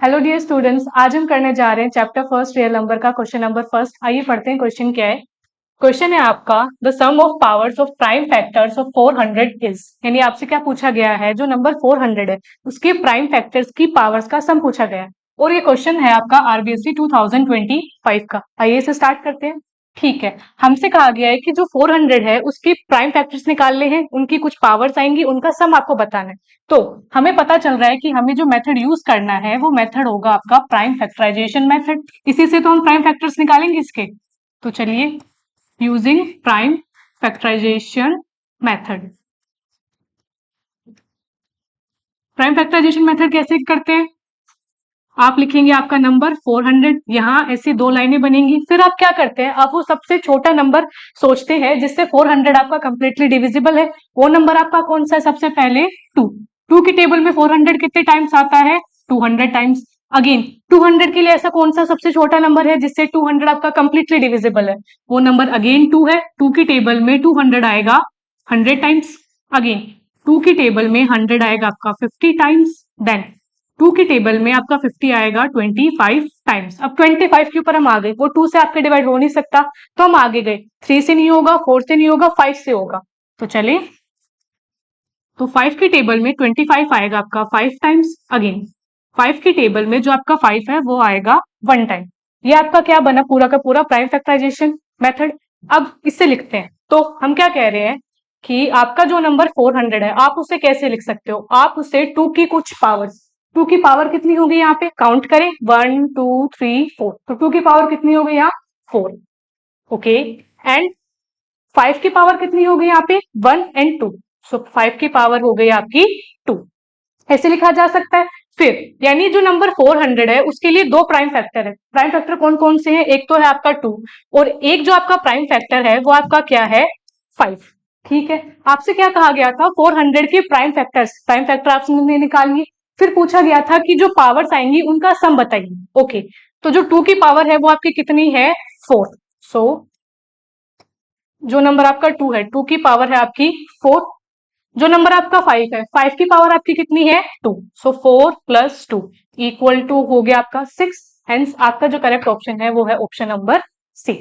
Hello dear students, आज हम करने जा रहे हैं चैप्टर फर्स्ट रियल नंबर का क्वेश्चन नंबर फर्स्ट। आइए पढ़ते हैं क्वेश्चन क्या है। क्वेश्चन है आपका, the sum of powers of prime factors of 400 is, यानी आपसे क्या पूछा गया है, जो नंबर 400 है उसके प्राइम फैक्टर्स की पावर्स का सम पूछा गया है। और ये क्वेश्चन है आपका आरबीएससी 2025 का। आइए इसे स्टार्ट करते हैं। ठीक है, हमसे कहा गया है कि जो 400 है उसके प्राइम फैक्टर्स निकालने हैं, उनकी कुछ पावर्स आएंगी, उनका सम आपको बताना है। तो हमें पता चल रहा है कि हमें जो मेथड यूज करना है वो मेथड होगा आपका प्राइम फैक्टराइजेशन मेथड। इसी से तो हम प्राइम फैक्टर्स निकालेंगे इसके। तो चलिए, using prime factorisation method. Prime factorisation method कैसे करते हैं? आप लिखेंगे आपका नंबर 400, यहाँ ऐसी दो लाइनें बनेंगी। फिर आप क्या करते हैं, आप वो सबसे छोटा नंबर सोचते हैं जिससे 400 आपका कंप्लीटली डिविजिबल है। वो नंबर आपका कौन सा है? सबसे पहले 2। 2 की टेबल में 400 कितने टाइम्स आता है? 200 टाइम्स। अगेन 200 के लिए ऐसा कौन सा सबसे छोटा नंबर है जिससे 200 आपका कंप्लीटली डिविजिबल है? वो नंबर अगेन 2 है। 2 की टेबल में 200 आएगा 100 टाइम्स। अगेन 2 की टेबल में 100 आएगा आपका 50 टाइम्स। देन 2 की टेबल में आपका 50 आएगा 25 टाइम्स। अब 25 के ऊपर हम आ गए, वो 2 से आपके डिवाइड हो नहीं सकता, तो हम आगे गए। 3 से नहीं होगा, 4 से नहीं होगा, 5 से होगा। तो चले, तो 5 की टेबल में 25 आएगा आपका 5 टाइम्स। अगेन 5 की टेबल में जो आपका 5 है वो आएगा 1 टाइम। ये आपका क्या बना? पूरा का पूरा प्राइम फैक्टराइजेशन मेथड। अब इससे लिखते हैं, तो हम क्या कह रहे हैं कि आपका जो नंबर 400 है आप उसे कैसे लिख सकते हो? आप उसे 2 की कुछ पावर्स, 2 की पावर कितनी होगी यहाँ पे? काउंट करें, 1 2 3 4। तो 2 की पावर कितनी हो गई यहाँ? 4। ओके, एंड 5 की पावर कितनी हो गई यहाँ पे? 1 एंड 2। सो 5 की पावर हो गई आपकी 2। ऐसे लिखा जा सकता है। फिर यानी जो नंबर 400 है उसके लिए दो प्राइम फैक्टर है। प्राइम फैक्टर कौन कौन से हैं? एक तो है आपका 2, और एक जो आपका प्राइम फैक्टर है वो आपका क्या है? 5। ठीक है, आपसे क्या कहा गया था? 400 के प्राइम फैक्टर्स, प्राइम फैक्टर आपने निकालिए। फिर पूछा गया था कि जो पावर्स आएंगी उनका सम बताइए। ओके, तो जो 2 की पावर है वो आपकी कितनी है? 4। सो जो नंबर आपका 2 है, 2 की पावर है आपकी 4। जो नंबर आपका 5 है, 5 की पावर आपकी कितनी है? 2। सो 4 प्लस 2 इक्वल टू हो गया आपका 6। हेंस आपका जो करेक्ट ऑप्शन है वो है ऑप्शन नंबर सी।